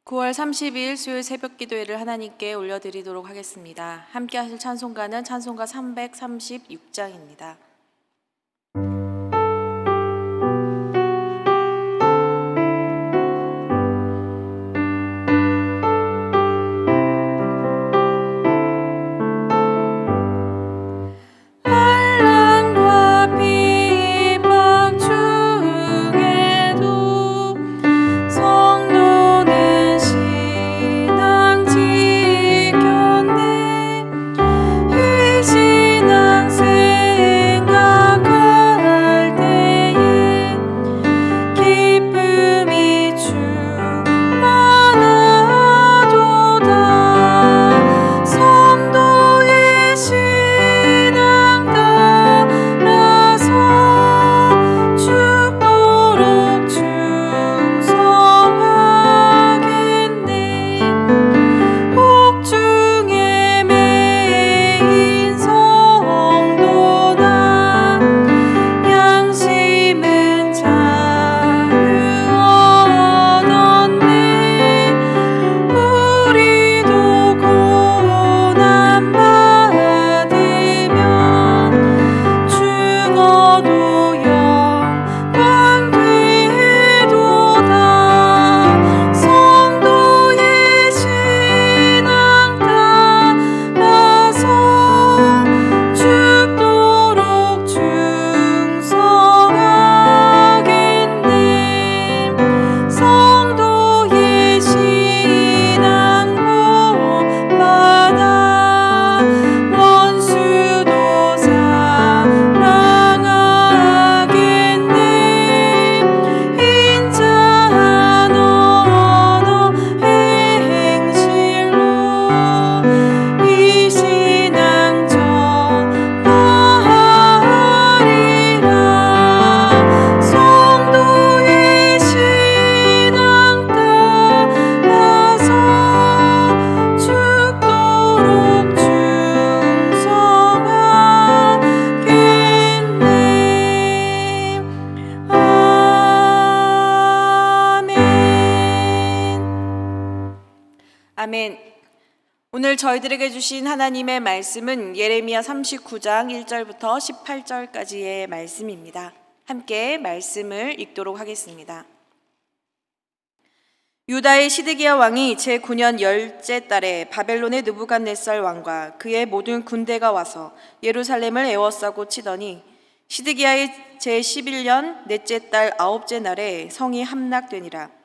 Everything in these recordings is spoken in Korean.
9월 30일 수요일 새벽 기도회를 하나님께 올려드리도록 하겠습니다. 함께 하실 찬송가는 찬송가 336장입니다. 아멘. 오늘 저희들에게 주신 하나님의 말씀은 예레미야 39장 1절부터 18절까지의 말씀입니다. 함께 말씀을 읽도록 하겠습니다. 유다의 시드기야 왕이 제9년 열째 달에 바벨론의 느부갓네살 왕과 그의 모든 군대가 와서 예루살렘을 에워싸고 치더니 시드기야의 제11년 넷째 달 아홉째 날에 성이 함락되니라.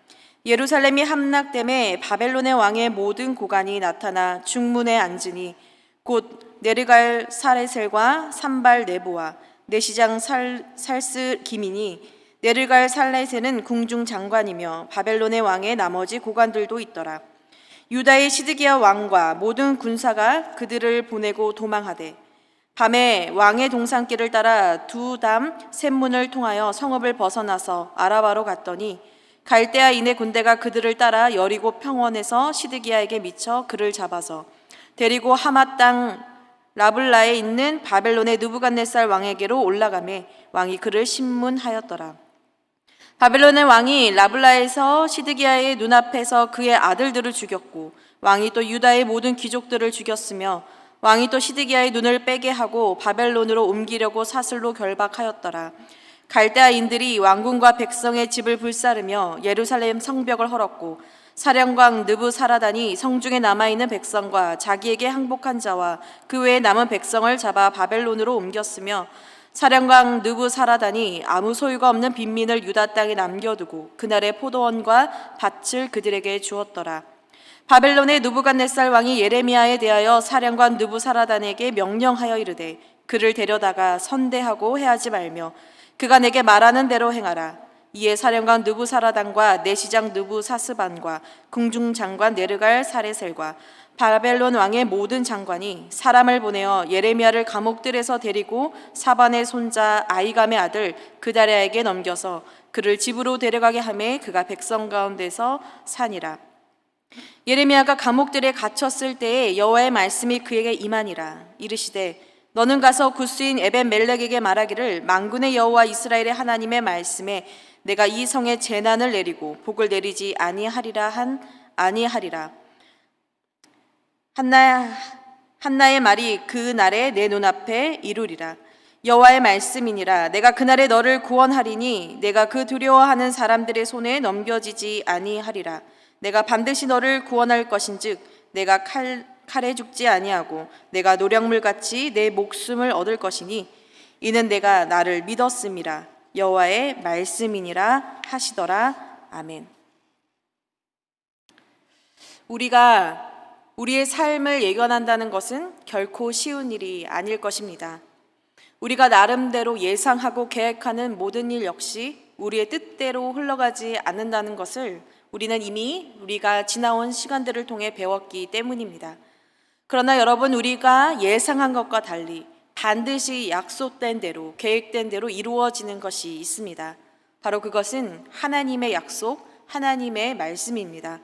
예루살렘이 함락됨에 바벨론의 왕의 모든 고관이 나타나 중문에 앉으니 곧 네르갈 사레셀과 산발 네보와 내시장 살스 기민이 네르갈 살레셀은 궁중 장관이며 바벨론의 왕의 나머지 고관들도 있더라. 유다의 시드기야 왕과 모든 군사가 그들을 보내고 도망하되 밤에 왕의 동산길을 따라 두 담 샘문을 통하여 성읍을 벗어나서 아라바로 갔더니 갈대아인의 군대가 그들을 따라 여리고 평원에서 시드기야에게 미쳐 그를 잡아서 데리고 하맛 땅 라블라에 있는 바벨론의 느부갓네살 왕에게로 올라가매 왕이 그를 신문하였더라. 바벨론의 왕이 라블라에서 시드기야의 눈앞에서 그의 아들들을 죽였고 왕이 또 유다의 모든 귀족들을 죽였으며 왕이 또 시드기야의 눈을 빼게 하고 바벨론으로 옮기려고 사슬로 결박하였더라. 갈대아인들이 왕궁과 백성의 집을 불사르며 예루살렘 성벽을 헐었고 사령관 느부사라단이 성중에 남아있는 백성과 자기에게 항복한 자와 그 외에 남은 백성을 잡아 바벨론으로 옮겼으며 사령관 느부사라단이 아무 소유가 없는 빈민을 유다 땅에 남겨두고 그날의 포도원과 밭을 그들에게 주었더라. 바벨론의 느부갓네살 왕이 예레미야에 대하여 사령관 느부사라단에게 명령하여 이르되 그를 데려다가 선대하고 해하지 말며 그가 내게 말하는 대로 행하라. 이에 사령관 느부사라단과 내시장 느부사스반과 궁중장관 네르갈 사레셀과 바벨론 왕의 모든 장관이 사람을 보내어 예레미야를 감옥들에서 데리고 사반의 손자 아이감의 아들 그다랴에게 넘겨서 그를 집으로 데려가게 하매 그가 백성 가운데서 사니라. 예레미야가 감옥들에 갇혔을 때에 여호와의 말씀이 그에게 임하니라. 이르시되 너는 가서 구스인 에벤멜렉에게 말하기를 만군의 여호와 이스라엘의 하나님의 말씀에 내가 이 성에 재난을 내리고 복을 내리지 아니하리라 한 아니하리라. 한나의 말이 그 날에 내 눈앞에 이루리라. 여호와의 말씀이니라. 내가 그날에 너를 구원하리니 내가 그 두려워하는 사람들의 손에 넘겨지지 아니하리라. 내가 반드시 너를 구원할 것인즉 내가 칼에 죽지 아니하고 내가 노량물같이 내 목숨을 얻을 것이니 이는 내가 나를 믿었음이라. 여호와의 말씀이니라 하시더라. 아멘. 우리가 우리의 삶을 예견한다는 것은 결코 쉬운 일이 아닐 것입니다. 우리가 나름대로 예상하고 계획하는 모든 일 역시 우리의 뜻대로 흘러가지 않는다는 것을 우리는 이미 우리가 지나온 시간들을 통해 배웠기 때문입니다. 그러나 여러분, 우리가 예상한 것과 달리 반드시 약속된 대로, 계획된 대로 이루어지는 것이 있습니다. 바로 그것은 하나님의 약속, 하나님의 말씀입니다.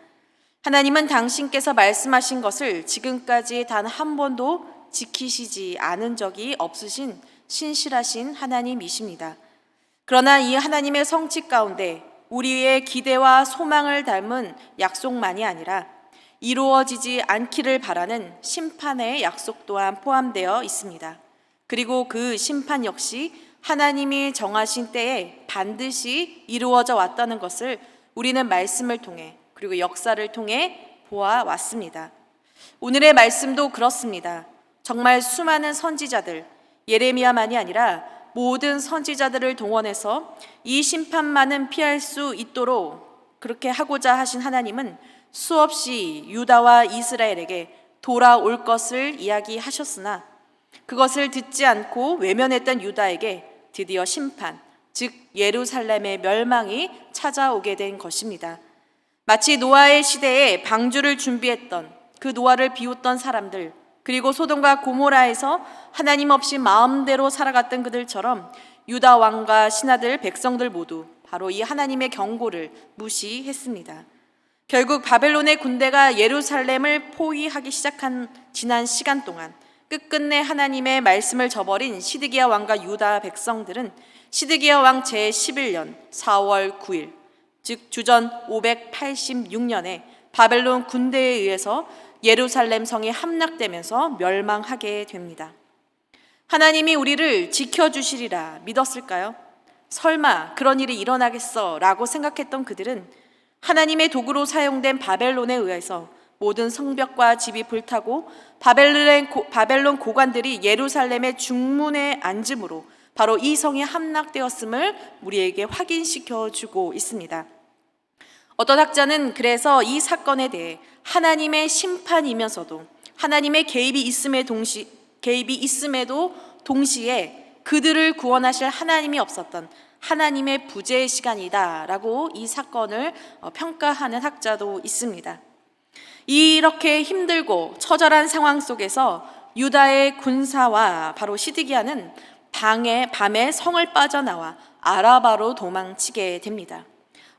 하나님은 당신께서 말씀하신 것을 지금까지 단 한 번도 지키시지 않은 적이 없으신 신실하신 하나님이십니다. 그러나 이 하나님의 성취 가운데 우리의 기대와 소망을 닮은 약속만이 아니라 이루어지지 않기를 바라는 심판의 약속 또한 포함되어 있습니다. 그리고 그 심판 역시 하나님이 정하신 때에 반드시 이루어져 왔다는 것을 우리는 말씀을 통해 그리고 역사를 통해 보아왔습니다. 오늘의 말씀도 그렇습니다. 정말 수많은 선지자들, 예레미야만이 아니라 모든 선지자들을 동원해서 이 심판만은 피할 수 있도록 그렇게 하고자 하신 하나님은 수없이 유다와 이스라엘에게 돌아올 것을 이야기하셨으나 그것을 듣지 않고 외면했던 유다에게 드디어 심판, 즉 예루살렘의 멸망이 찾아오게 된 것입니다. 마치 노아의 시대에 방주를 준비했던 그 노아를 비웃던 사람들, 그리고 소돔과 고모라에서 하나님 없이 마음대로 살아갔던 그들처럼 유다 왕과 신하들, 백성들 모두 바로 이 하나님의 경고를 무시했습니다. 결국 바벨론의 군대가 예루살렘을 포위하기 시작한 지난 시간 동안 끝끝내 하나님의 말씀을 저버린 시드기야 왕과 유다 백성들은 시드기야 왕 제11년 4월 9일, 즉 주전 586년에 바벨론 군대에 의해서 예루살렘 성이 함락되면서 멸망하게 됩니다. 하나님이 우리를 지켜주시리라 믿었을까요? 설마 그런 일이 일어나겠어 라고 생각했던 그들은 하나님의 도구로 사용된 바벨론에 의해서 모든 성벽과 집이 불타고 바벨론 고관들이 예루살렘의 중문에 앉음으로 바로 이 성이 함락되었음을 우리에게 확인시켜 주고 있습니다. 어떤 학자는 그래서 이 사건에 대해 하나님의 심판이면서도 하나님의 개입이 있음에도 동시에 그들을 구원하실 하나님이 없었던 하나님의 부재의 시간이다라고 이 사건을 평가하는 학자도 있습니다. 이렇게 힘들고 처절한 상황 속에서 유다의 군사와 바로 시드기야는 밤에 성을 빠져나와 아라바로 도망치게 됩니다.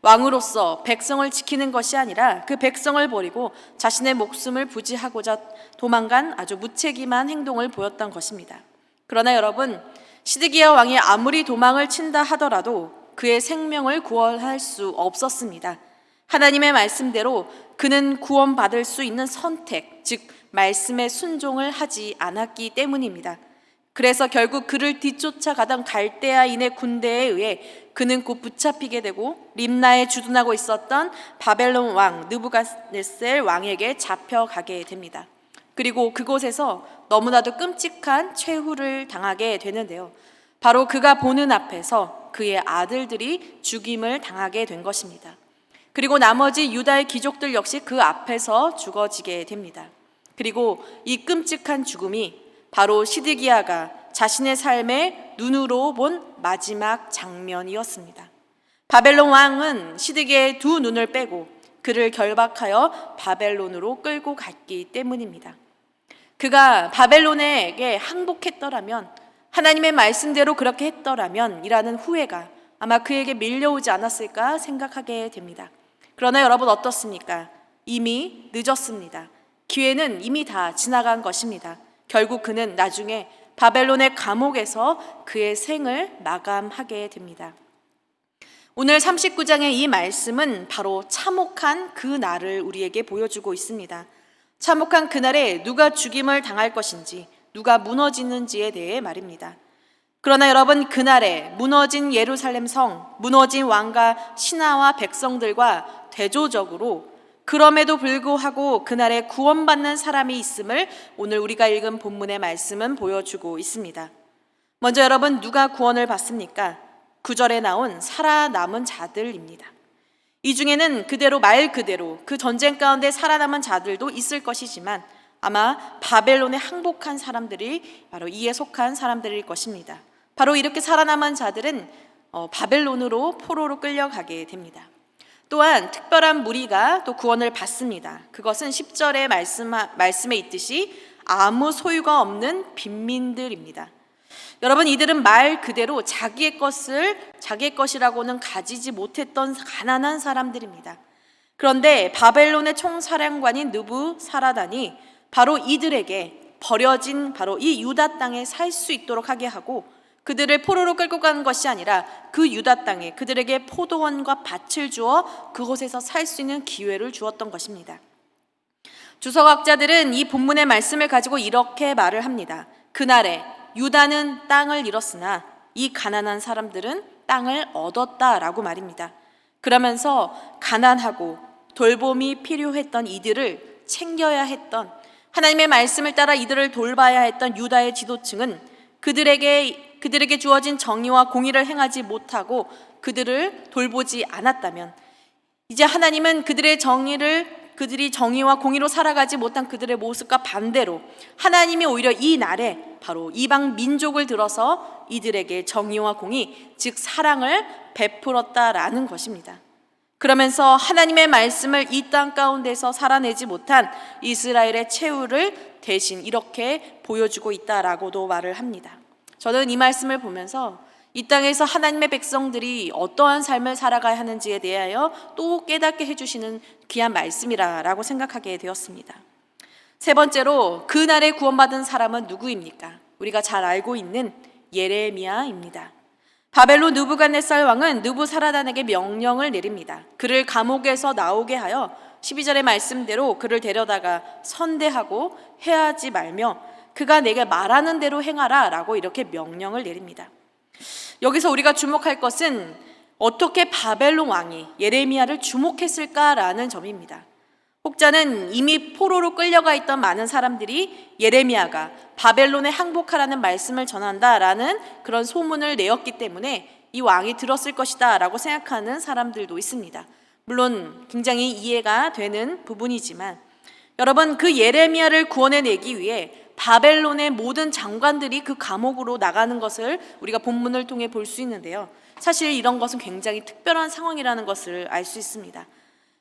왕으로서 백성을 지키는 것이 아니라 그 백성을 버리고 자신의 목숨을 부지하고자 도망간 아주 무책임한 행동을 보였던 것입니다. 그러나 여러분, 시드기야 왕이 아무리 도망을 친다 하더라도 그의 생명을 구원할 수 없었습니다. 하나님의 말씀대로 그는 구원받을 수 있는 선택, 즉 말씀에 순종을 하지 않았기 때문입니다. 그래서 결국 그를 뒤쫓아가던 갈대아인의 군대에 의해 그는 곧 붙잡히게 되고 림나에 주둔하고 있었던 바벨론 왕 느부갓네살 왕에게 잡혀가게 됩니다. 그리고 그곳에서 너무나도 끔찍한 최후를 당하게 되는데요. 바로 그가 보는 앞에서 그의 아들들이 죽임을 당하게 된 것입니다. 그리고 나머지 유다의 귀족들 역시 그 앞에서 죽어지게 됩니다. 그리고 이 끔찍한 죽음이 바로 시드기야가 자신의 삶의 눈으로 본 마지막 장면이었습니다. 바벨론 왕은 시드기야의 두 눈을 빼고 그를 결박하여 바벨론으로 끌고 갔기 때문입니다. 그가 바벨론에게 항복했더라면, 하나님의 말씀대로 그렇게 했더라면 이라는 후회가 아마 그에게 밀려오지 않았을까 생각하게 됩니다. 그러나 여러분 어떻습니까? 이미 늦었습니다. 기회는 이미 다 지나간 것입니다. 결국 그는 나중에 바벨론의 감옥에서 그의 생을 마감하게 됩니다. 오늘 39장의 이 말씀은 바로 참혹한 그 날을 우리에게 보여주고 있습니다. 참혹한 그날에 누가 죽임을 당할 것인지, 누가 무너지는지에 대해 말입니다. 그러나 여러분, 그날에 무너진 예루살렘 성, 무너진 왕과 신하와 백성들과 대조적으로 그럼에도 불구하고 그날에 구원받는 사람이 있음을 오늘 우리가 읽은 본문의 말씀은 보여주고 있습니다. 먼저 여러분, 누가 구원을 받습니까? 9절에 나온 살아남은 자들입니다. 이 중에는 말 그대로 그 전쟁 가운데 살아남은 자들도 있을 것이지만 아마 바벨론에 항복한 사람들이 바로 이에 속한 사람들일 것입니다. 바로 이렇게 살아남은 자들은 바벨론으로 포로로 끌려가게 됩니다. 또한 특별한 무리가 또 구원을 받습니다. 그것은 10절의 말씀에 있듯이 아무 소유가 없는 빈민들입니다. 여러분, 이들은 말 그대로 자기의 것이라고는 가지지 못했던 가난한 사람들입니다. 그런데 바벨론의 총사령관인 느부사라단이 바로 이들에게 버려진 바로 이 유다 땅에 살 수 있도록 하게 하고 그들을 포로로 끌고 가는 것이 아니라 그 유다 땅에 그들에게 포도원과 밭을 주어 그곳에서 살 수 있는 기회를 주었던 것입니다. 주석학자들은 이 본문의 말씀을 가지고 이렇게 말을 합니다. 그날에 유다는 땅을 잃었으나 이 가난한 사람들은 땅을 얻었다라고 말입니다. 그러면서 가난하고 돌봄이 필요했던 이들을 챙겨야 했던, 하나님의 말씀을 따라 이들을 돌봐야 했던 유다의 지도층은 그들에게 주어진 정의와 공의를 행하지 못하고 그들을 돌보지 않았다면, 이제 하나님은 그들이 정의와 공의로 살아가지 못한 그들의 모습과 반대로 하나님이 오히려 이 날에 바로 이방 민족을 들어서 이들에게 정의와 공의, 즉 사랑을 베풀었다라는 것입니다. 그러면서 하나님의 말씀을 이 땅 가운데서 살아내지 못한 이스라엘의 최후를 대신 이렇게 보여주고 있다라고도 말을 합니다. 저는 이 말씀을 보면서 이 땅에서 하나님의 백성들이 어떠한 삶을 살아가야 하는지에 대하여 또 깨닫게 해주시는 귀한 말씀이라고 생각하게 되었습니다. 세 번째로, 그날에 구원받은 사람은 누구입니까? 우리가 잘 알고 있는 예레미야입니다. 바벨론 느부갓네살 왕은 느부사라단에게 명령을 내립니다. 그를 감옥에서 나오게 하여 12절의 말씀대로 그를 데려다가 선대하고 해하지 말며 그가 내게 말하는 대로 행하라 라고 이렇게 명령을 내립니다. 여기서 우리가 주목할 것은 어떻게 바벨론 왕이 예레미야를 주목했을까라는 점입니다. 혹자는 이미 포로로 끌려가 있던 많은 사람들이 예레미야가 바벨론에 항복하라는 말씀을 전한다라는 그런 소문을 내었기 때문에 이 왕이 들었을 것이다 라고 생각하는 사람들도 있습니다. 물론 굉장히 이해가 되는 부분이지만 여러분, 그 예레미야를 구원해내기 위해 바벨론의 모든 장관들이 그 감옥으로 나가는 것을 우리가 본문을 통해 볼 수 있는데요. 사실 이런 것은 굉장히 특별한 상황이라는 것을 알 수 있습니다.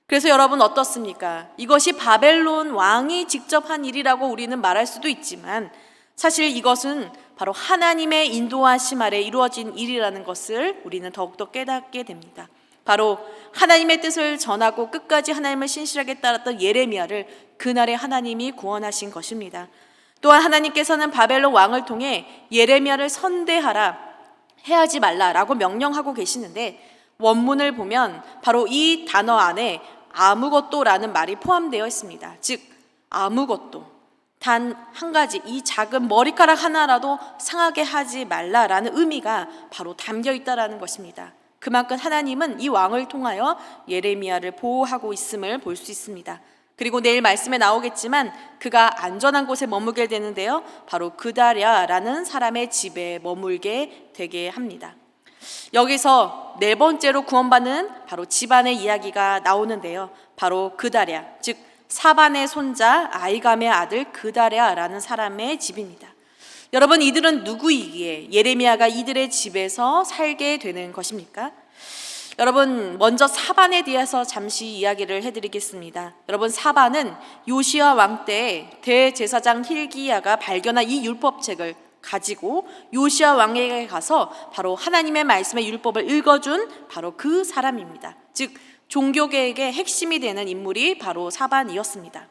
그래서 여러분 어떻습니까? 이것이 바벨론 왕이 직접 한 일이라고 우리는 말할 수도 있지만 사실 이것은 바로 하나님의 인도하심 아래 이루어진 일이라는 것을 우리는 더욱더 깨닫게 됩니다. 바로 하나님의 뜻을 전하고 끝까지 하나님을 신실하게 따랐던 예레미야를 그날에 하나님이 구원하신 것입니다. 또한 하나님께서는 바벨론 왕을 통해 예레미야를 선대하라, 해하지 말라라고 명령하고 계시는데 원문을 보면 바로 이 단어 안에 아무것도라는 말이 포함되어 있습니다. 즉 아무것도, 단 한 가지, 이 작은 머리카락 하나라도 상하게 하지 말라라는 의미가 바로 담겨 있다라는 것입니다. 그만큼 하나님은 이 왕을 통하여 예레미야를 보호하고 있음을 볼 수 있습니다. 그리고 내일 말씀에 나오겠지만 그가 안전한 곳에 머물게 되는데요, 바로 그다랴라는 사람의 집에 머물게 되게 합니다. 여기서 네 번째로 구원받는 바로 집안의 이야기가 나오는데요, 바로 그다랴, 즉 사반의 손자 아이감의 아들 그다랴라는 사람의 집입니다. 여러분, 이들은 누구이기에 예레미야가 이들의 집에서 살게 되는 것입니까? 여러분, 먼저 사반에 대해서 잠시 이야기를 해드리겠습니다. 여러분, 사반은 요시야 왕 때 대제사장 힐기야가 발견한 이 율법책을 가지고 요시야 왕에게 가서 바로 하나님의 말씀의 율법을 읽어준 바로 그 사람입니다. 즉 종교계에게 핵심이 되는 인물이 바로 사반이었습니다.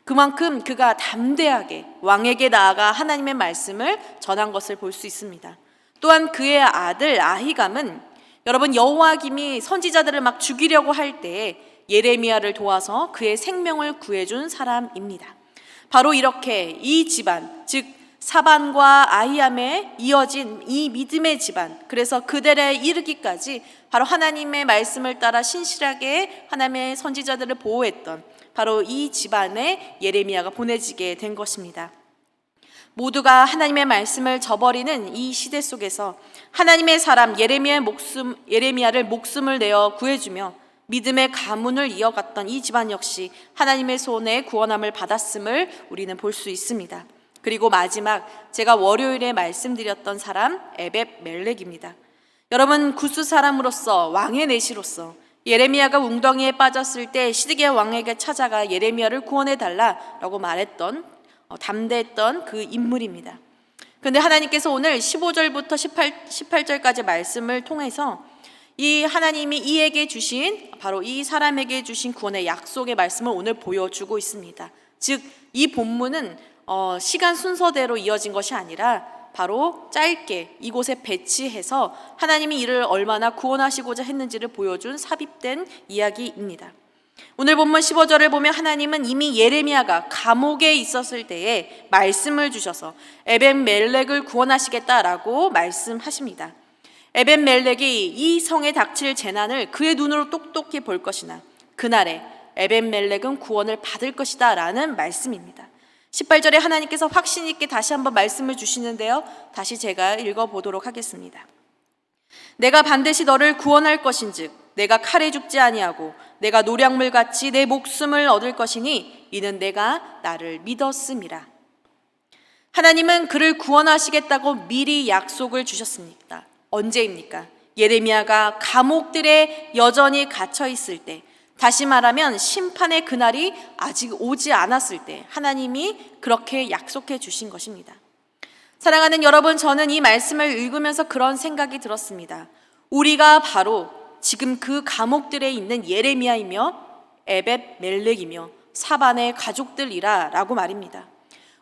그만큼 그가 담대하게 왕에게 나아가 하나님의 말씀을 전한 것을 볼 수 있습니다. 또한 그의 아들 아히감은 여러분, 여호와김이 선지자들을 막 죽이려고 할 때 예레미야를 도와서 그의 생명을 구해준 사람입니다. 바로 이렇게 이 집안, 즉 사반과 아히암에 이어진 이 믿음의 집안, 그래서 그들에 이르기까지 바로 하나님의 말씀을 따라 신실하게 하나님의 선지자들을 보호했던 바로 이 집안에 예레미야가 보내지게 된 것입니다. 모두가 하나님의 말씀을 저버리는 이 시대 속에서 하나님의 사람 예레미야를 목숨을 내어 구해주며 믿음의 가문을 이어갔던 이 집안 역시 하나님의 손에 구원함을 받았음을 우리는 볼 수 있습니다. 그리고 마지막, 제가 월요일에 말씀드렸던 사람 에벳멜렉입니다. 여러분, 구스 사람으로서 왕의 내시로서 예레미야가 웅덩이에 빠졌을 때 시드기야 왕에게 찾아가 예레미야를 구원해달라라고 말했던 담대했던 그 인물입니다. 그런데 하나님께서 오늘 15절부터 18절까지 말씀을 통해서 이 하나님이 이에게 주신, 바로 이 사람에게 주신 구원의 약속의 말씀을 오늘 보여주고 있습니다. 즉 이 본문은 시간 순서대로 이어진 것이 아니라 바로 짧게 이곳에 배치해서 하나님이 이를 얼마나 구원하시고자 했는지를 보여준 삽입된 이야기입니다. 오늘 본문 15절을 보면 하나님은 이미 예레미야가 감옥에 있었을 때에 말씀을 주셔서 에벳멜렉을 구원하시겠다라고 말씀하십니다. 에벳멜렉이 이 성에 닥칠 재난을 그의 눈으로 똑똑히 볼 것이나 그날에 에벳멜렉은 구원을 받을 것이다 라는 말씀입니다. 18절에 하나님께서 확신 있게 다시 한번 말씀을 주시는데요, 다시 제가 읽어보도록 하겠습니다. 내가 반드시 너를 구원할 것인즉 내가 칼에 죽지 아니하고 내가 노량물같이 내 목숨을 얻을 것이니 이는 내가 나를 믿었음이라. 하나님은 그를 구원하시겠다고 미리 약속을 주셨습니다. 언제입니까? 예레미야가 감옥들에 여전히 갇혀 있을 때, 다시 말하면 심판의 그날이 아직 오지 않았을 때 하나님이 그렇게 약속해 주신 것입니다. 사랑하는 여러분, 저는 이 말씀을 읽으면서 그런 생각이 들었습니다. 우리가 바로 지금 그 감옥들에 있는 예레미야이며 에벳멜렉이며 사반의 가족들이라 라고 말입니다.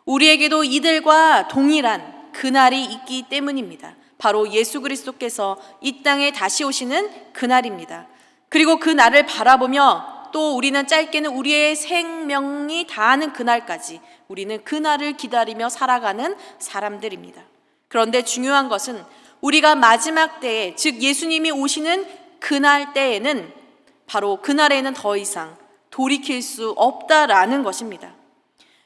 우리에게도 이들과 동일한 그날이 있기 때문입니다. 바로 예수 그리스도께서 이 땅에 다시 오시는 그날입니다. 그리고 그 날을 바라보며 또 우리는 짧게는 우리의 생명이 다하는 그날까지 우리는 그 날을 기다리며 살아가는 사람들입니다. 그런데 중요한 것은 우리가 마지막 때에, 즉 예수님이 오시는 그날 때에는 바로 그날에는 더 이상 돌이킬 수 없다라는 것입니다.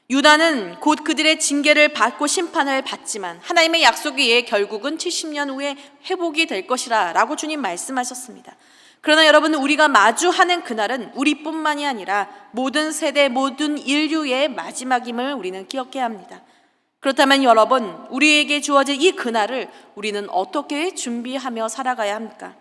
유다는 곧 그들의 징계를 받고 심판을 받지만 하나님의 약속에 의해 결국은 70년 후에 회복이 될 것이라 라고 주님 말씀하셨습니다. 그러나 여러분, 우리가 마주하는 그날은 우리뿐만이 아니라 모든 세대, 모든 인류의 마지막임을 우리는 기억해야 합니다. 그렇다면 여러분, 우리에게 주어질 이 그날을 우리는 어떻게 준비하며 살아가야 합니까?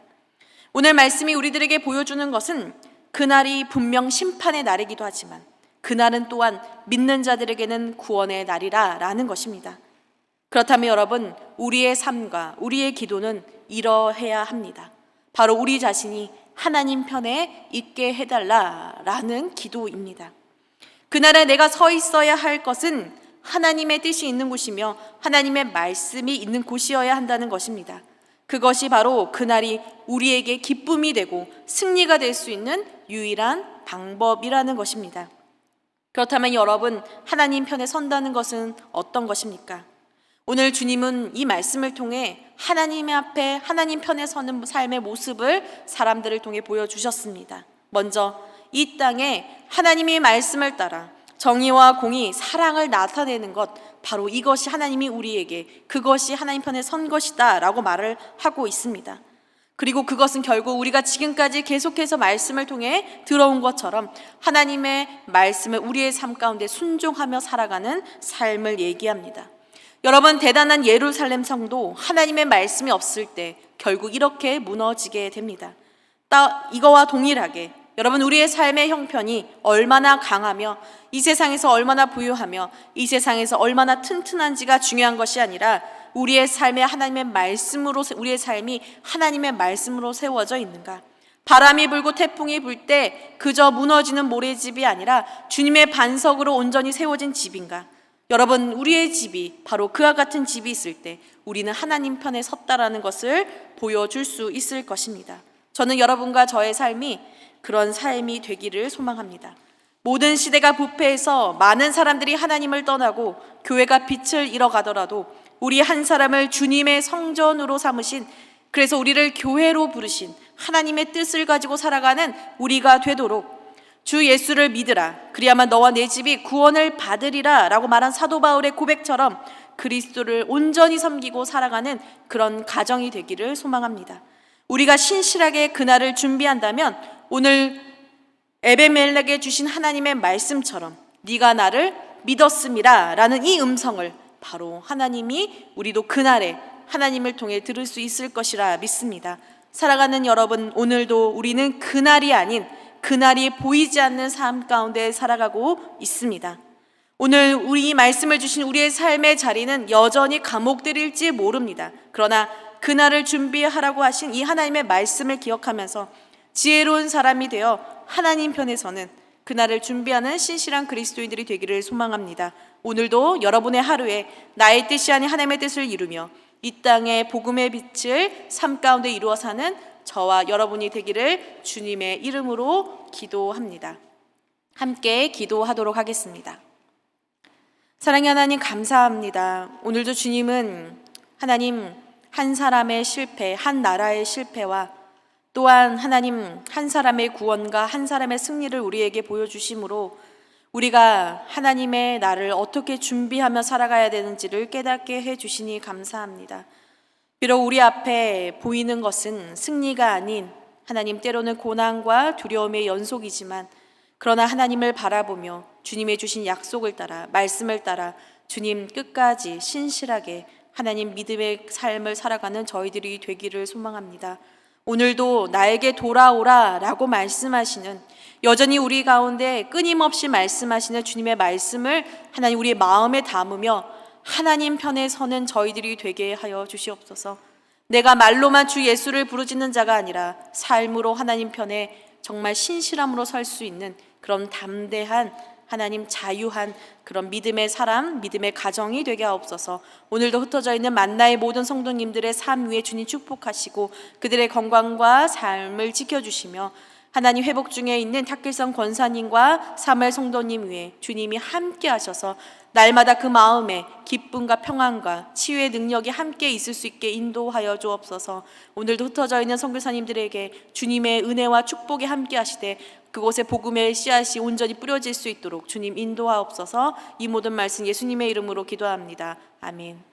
오늘 말씀이 우리들에게 보여주는 것은 그날이 분명 심판의 날이기도 하지만 그날은 또한 믿는 자들에게는 구원의 날이라 라는 것입니다. 그렇다면 여러분, 우리의 삶과 우리의 기도는 이러해야 합니다. 바로 우리 자신이 하나님 편에 있게 해달라라는 기도입니다. 그날에 내가 서 있어야 할 것은 하나님의 뜻이 있는 곳이며 하나님의 말씀이 있는 곳이어야 한다는 것입니다. 그것이 바로 그날이 우리에게 기쁨이 되고 승리가 될 수 있는 유일한 방법이라는 것입니다. 그렇다면 여러분, 하나님 편에 선다는 것은 어떤 것입니까? 오늘 주님은 이 말씀을 통해 하나님 앞에 하나님 편에 서는 삶의 모습을 사람들을 통해 보여주셨습니다. 먼저 이 땅에 하나님의 말씀을 따라 정의와 공의, 사랑을 나타내는 것, 바로 이것이 하나님이 우리에게 그것이 하나님 편에 선 것이다 라고 말을 하고 있습니다. 그리고 그것은 결국 우리가 지금까지 계속해서 말씀을 통해 들어온 것처럼 하나님의 말씀을 우리의 삶 가운데 순종하며 살아가는 삶을 얘기합니다. 여러분, 대단한 예루살렘 성도 하나님의 말씀이 없을 때 결국 이렇게 무너지게 됩니다. 이거와 동일하게 여러분, 우리의 삶의 형편이 얼마나 강하며 이 세상에서 얼마나 부유하며 이 세상에서 얼마나 튼튼한지가 중요한 것이 아니라 우리의 삶에 하나님의 말씀으로, 우리의 삶이 하나님의 말씀으로 세워져 있는가? 바람이 불고 태풍이 불 때 그저 무너지는 모래집이 아니라 주님의 반석으로 온전히 세워진 집인가? 여러분, 우리의 집이 바로 그와 같은 집이 있을 때 우리는 하나님 편에 섰다라는 것을 보여줄 수 있을 것입니다. 저는 여러분과 저의 삶이 그런 삶이 되기를 소망합니다. 모든 시대가 부패해서 많은 사람들이 하나님을 떠나고 교회가 빛을 잃어가더라도 우리 한 사람을 주님의 성전으로 삼으신, 그래서 우리를 교회로 부르신 하나님의 뜻을 가지고 살아가는 우리가 되도록 주 예수를 믿으라, 그리야만 너와 내 집이 구원을 받으리라 라고 말한 사도 바울의 고백처럼 그리스도를 온전히 섬기고 살아가는 그런 가정이 되기를 소망합니다. 우리가 신실하게 그날을 준비한다면 오늘 에베멜렉에 주신 하나님의 말씀처럼 네가 나를 믿었음이라 라는 이 음성을 바로 하나님이 우리도 그날에 하나님을 통해 들을 수 있을 것이라 믿습니다. 사랑하는 여러분, 오늘도 우리는 그날이 아닌 그날이 보이지 않는 삶 가운데 살아가고 있습니다. 오늘 우리 말씀을 주신 우리의 삶의 자리는 여전히 감옥들일지 모릅니다. 그러나 그날을 준비하라고 하신 이 하나님의 말씀을 기억하면서 지혜로운 사람이 되어 하나님 편에 서는 그날을 준비하는 신실한 그리스도인들이 되기를 소망합니다. 오늘도 여러분의 하루에 나의 뜻이 아닌 하나님의 뜻을 이루며 이 땅의 복음의 빛을 삶 가운데 이루어 사는 저와 여러분이 되기를 주님의 이름으로 기도합니다. 함께 기도하도록 하겠습니다. 사랑의 하나님, 감사합니다. 오늘도 주님은 하나님 한 사람의 실패, 한 나라의 실패와 또한 하나님 한 사람의 구원과 한 사람의 승리를 우리에게 보여주심으로 우리가 하나님의 나를 어떻게 준비하며 살아가야 되는지를 깨닫게 해주시니 감사합니다. 비록 우리 앞에 보이는 것은 승리가 아닌 하나님 때로는 고난과 두려움의 연속이지만, 그러나 하나님을 바라보며 주님의 주신 약속을 따라 말씀을 따라 주님 끝까지 신실하게 하나님 믿음의 삶을 살아가는 저희들이 되기를 소망합니다. 오늘도 나에게 돌아오라 라고 말씀하시는, 여전히 우리 가운데 끊임없이 말씀하시는 주님의 말씀을 하나님 우리의 마음에 담으며 하나님 편에 서는 저희들이 되게 하여 주시옵소서. 내가 말로만 주 예수를 부르짖는 자가 아니라 삶으로 하나님 편에 정말 신실함으로 설 수 있는 그런 담대한 하나님 자유한 그런 믿음의 사람, 믿음의 가정이 되게 하옵소서. 오늘도 흩어져 있는 만나의 모든 성도님들의 삶 위에 주님 축복하시고 그들의 건강과 삶을 지켜주시며 하나님 회복 중에 있는 탁길성 권사님과 사무엘 성도님 위에 주님이 함께 하셔서 날마다 그 마음에 기쁨과 평안과 치유의 능력이 함께 있을 수 있게 인도하여 주옵소서. 오늘도 흩어져 있는 선교사님들에게 주님의 은혜와 축복이 함께 하시되 그곳에 복음의 씨앗이 온전히 뿌려질 수 있도록 주님 인도하옵소서. 이 모든 말씀 예수님의 이름으로 기도합니다. 아멘.